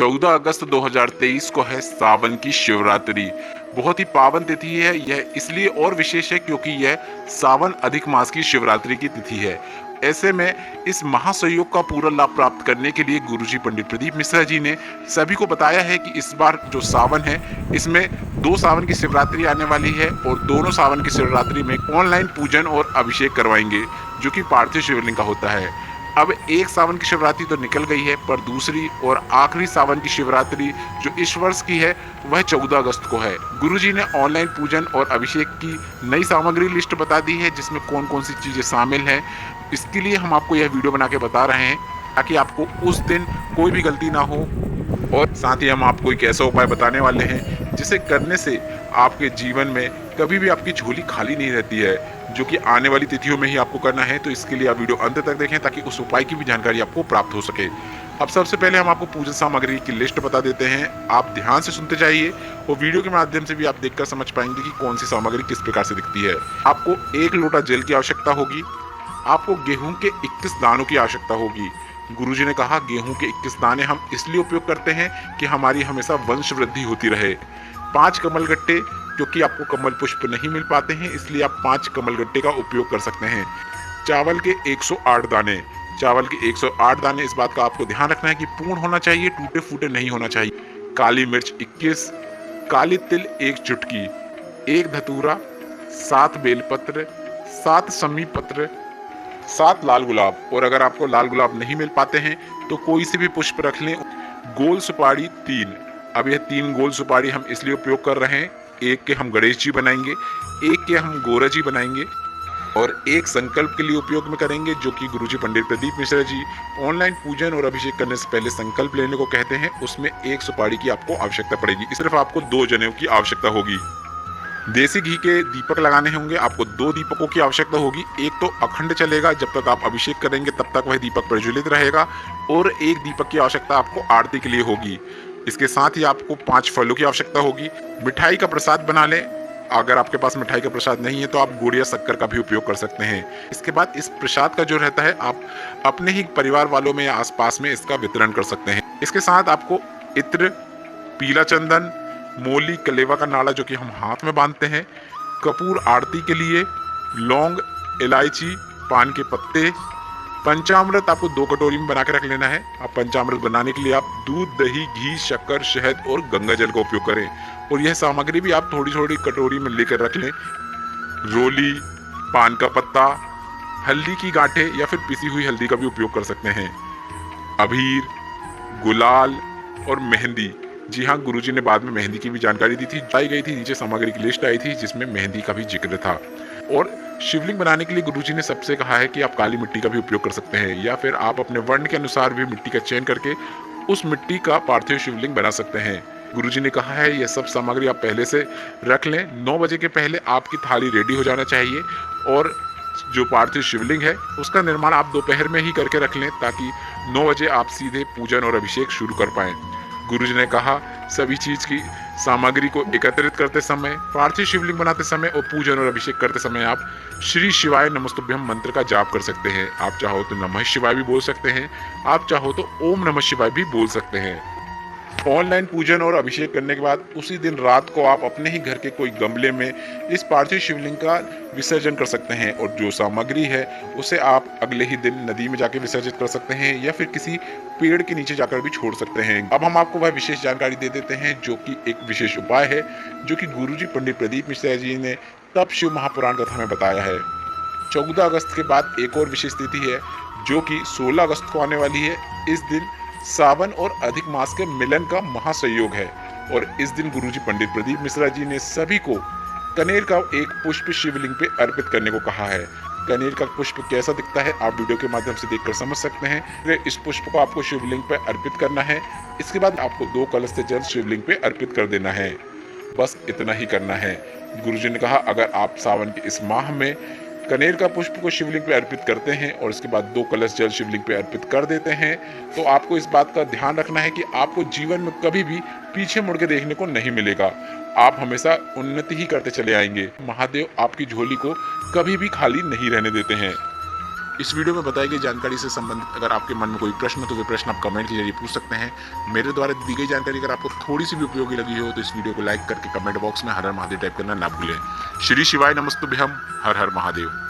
14 अगस्त 2023 को है सावन की शिवरात्रि। बहुत ही पावन तिथि है यह, इसलिए और विशेष है क्योंकि यह सावन अधिक मास की शिवरात्रि की तिथि है। ऐसे में इस महासंयोग का पूरा लाभ प्राप्त करने के लिए गुरुजी पंडित प्रदीप मिश्रा जी ने सभी को बताया है कि इस बार जो सावन है इसमें 2 सावन की शिवरात्रि आने वाली है और दोनों सावन की शिवरात्रि में ऑनलाइन पूजन और अभिषेक करवाएंगे, जो कि पार्थिव शिवलिंग का होता है। अब एक सावन की शिवरात्रि तो निकल गई है, पर दूसरी और आखिरी सावन की शिवरात्रि जो इस वर्ष की है वह 14 अगस्त को है। गुरुजी ने ऑनलाइन पूजन और अभिषेक की नई सामग्री लिस्ट बता दी है, जिसमें कौन कौन सी चीजें शामिल हैं। इसके लिए हम आपको यह वीडियो बना के बता रहे हैं ताकि आपको उस दिन कोई भी गलती ना हो, और साथ ही हम आपको एक ऐसा उपाय बताने वाले हैं जिसे करने से आपके जीवन में कभी भी आपकी झोली खाली नहीं रहती है, जो कि आने वाली तिथियों में ही आपको करना है। तो इसके लिए आप वीडियो अंत तक देखें ताकि उस उपाय की भी जानकारी आपको प्राप्त हो सके। अब सबसे पहले हम आपको पूजन सामग्री की लिस्ट बता देते हैं। आप ध्यान से सुनते जाइए और वीडियो के माध्यम से भी आप देखकर समझ पाएंगे कि कौन सी सामग्री किस प्रकार से दिखती है। आपको 1 लोटा जल की आवश्यकता होगी। आपको गेहूं के 21 दानों की आवश्यकता होगी। गुरुजी ने कहा गेहूं के 21 दाने हम इसलिए उपयोग करते हैं कि हमारी हमेशा वंश वृद्धि होती रहे। 5 कमल गट्टे, क्योंकि आपको कमल पुष्प नहीं मिल पाते हैं इसलिए आप 5 कमल गट्टे का उपयोग कर सकते हैं। चावल के 108 दाने, चावल के 108 दाने, इस बात का आपको ध्यान रखना है कि पूर्ण होना चाहिए, टूटे फूटे नहीं होना चाहिए। काली मिर्च 21, काली तिल 1 चुटकी, 1 धतूरा, 7 बेलपत्र, 7 समी पत्र, 7 लाल गुलाब, और अगर आपको लाल गुलाब नहीं मिल पाते हैं तो कोई से भी पुष्प रख लें। गोल सुपारी 3। अब यह 3 गोल सुपारी हम इसलिए उपयोग कर रहे हैं, एक के हम गणेश जी बनाएंगे, एक के हम गौरा जी बनाएंगे और एक संकल्प के लिए उपयोग में करेंगे, जो कि गुरुजी पंडित प्रदीप मिश्रा जी ऑनलाइन पूजन और अभिषेक करने से पहले संकल्प लेने को कहते हैं। उसमें 1 सुपारी की आपको आवश्यकता पड़ेगी। सिर्फ आपको 2 जनेऊ की आवश्यकता होगी। देसी घी के दीपक लगाने होंगे, आपको 2 दीपकों की आवश्यकता होगी। एक तो अखंड चलेगा, जब तक आप अभिषेक करेंगे तब तक वह दीपक प्रज्वलित रहेगा, और एक दीपक की आवश्यकता आपको आरती के लिए होगी। इसके साथ ही आपको 5 फलों की आवश्यकता होगी। मिठाई का प्रसाद बना लें। अगर आपके पास मिठाई का प्रसाद नहीं है तो आप गुड़ या शक्कर का भी उपयोग कर सकते हैं। इसके बाद इस प्रसाद का जो रहता है आप अपने ही परिवार वालों में या आसपास में इसका वितरण कर सकते हैं। इसके साथ आपको इत्र, पीला चंदन, मोली, कलेवा का नाड़ा जो कि हम हाथ में बांधते हैं, कपूर आरती के लिए, लौंग, इलायची, पान के पत्ते, पंचामृत आपको 2 कटोरी में बना के रख लेना है। अब पंचामृत बनाने के लिए आप दूध, दही, घी, शक्कर, शहद और गंगा जल का उपयोग करें, और यह सामग्री भी आप थोड़ी थोड़ी कटोरी में लेकर रख लें। रोली, पान का पत्ता, हल्दी की गांठें या फिर पिसी हुई हल्दी का भी उपयोग कर सकते हैं। अबीर, गुलाल और मेहंदी। जी हाँ, गुरुजी ने बाद में मेहंदी की भी जानकारी दी थी, आई गई थी, नीचे सामग्री की लिस्ट आई थी जिसमें मेहंदी का भी जिक्र था। और शिवलिंग बनाने के लिए गुरुजी ने सबसे कहा है कि आप काली मिट्टी का भी उपयोग कर सकते हैं, या फिर आप अपने वर्ण के अनुसार भी मिट्टी का चयन करके उस मिट्टी का पार्थिव शिवलिंग बना सकते हैं। गुरुजी ने कहा है यह सब सामग्री आप पहले से रख लें। 9 बजे के पहले आपकी थाली रेडी हो जाना चाहिए, और जो पार्थिव शिवलिंग है उसका निर्माण आप दोपहर में ही करके रख लें ताकि 9 बजे आप सीधे पूजन और अभिषेक शुरू कर पाएं। गुरुजी ने कहा सभी चीज की सामग्री को एकत्रित करते समय, पार्थिव शिवलिंग बनाते समय और पूजन और अभिषेक करते समय आप श्री शिवाय नमस्तुभ्यम मंत्र का जाप कर सकते हैं। आप चाहो तो नमः शिवाय भी बोल सकते हैं, आप चाहो तो ओम नमः शिवाय भी बोल सकते हैं। ऑनलाइन पूजन और अभिषेक करने के बाद उसी दिन रात को आप अपने ही घर के कोई गमले में इस पार्थिव शिवलिंग का विसर्जन कर सकते हैं, और जो सामग्री है उसे आप अगले ही दिन नदी में जाकर विसर्जित कर सकते हैं या फिर किसी पेड़ के नीचे जाकर भी छोड़ सकते हैं। अब हम आपको वह विशेष जानकारी दे देते हैं जो कि एक विशेष उपाय है, जो कि गुरुजी पंडित प्रदीप मिश्रा जी ने तब शिव महापुराण कथा में बताया है। 14 अगस्त के बाद एक और विशेष तिथि है जो कि 16 अगस्त को आने वाली है। इस दिन सावन और अधिक मास के मिलन का महासंयोग है, और इस दिन गुरुजी पंडित प्रदीप मिश्रा जी ने सभी को कनेर का एक पुष्प शिवलिंग पे अर्पित करने को कहा है। कनेर का पुष्प कैसा दिखता है आप वीडियो के माध्यम से देखकर समझ सकते हैं। इस पुष्प को आपको शिवलिंग पे अर्पित करना है। इसके बाद आपको 2 कलश से जल शिवलिंग पे अर्पित कर देना है। बस इतना ही करना है। गुरुजी ने कहा अगर आप सावन के इस माह में कनेर का पुष्प को शिवलिंग पे अर्पित करते हैं और इसके बाद 2 कलश जल शिवलिंग पे अर्पित कर देते हैं, तो आपको इस बात का ध्यान रखना है कि आपको जीवन में कभी भी पीछे मुड़ के देखने को नहीं मिलेगा। आप हमेशा उन्नति ही करते चले आएंगे। महादेव आपकी झोली को कभी भी खाली नहीं रहने देते हैं। इस वीडियो में बताई गई जानकारी से संबंधित अगर आपके मन में कोई प्रश्न हो तो वे प्रश्न आप कमेंट के जरिए पूछ सकते हैं। मेरे द्वारा दी गई जानकारी अगर आपको थोड़ी सी भी उपयोगी लगी हो तो इस वीडियो को लाइक करके कमेंट बॉक्स में हर हर महादेव टाइप करना ना भूलें। श्री शिवाय नमस्तुभ्यम। हर हर महादेव।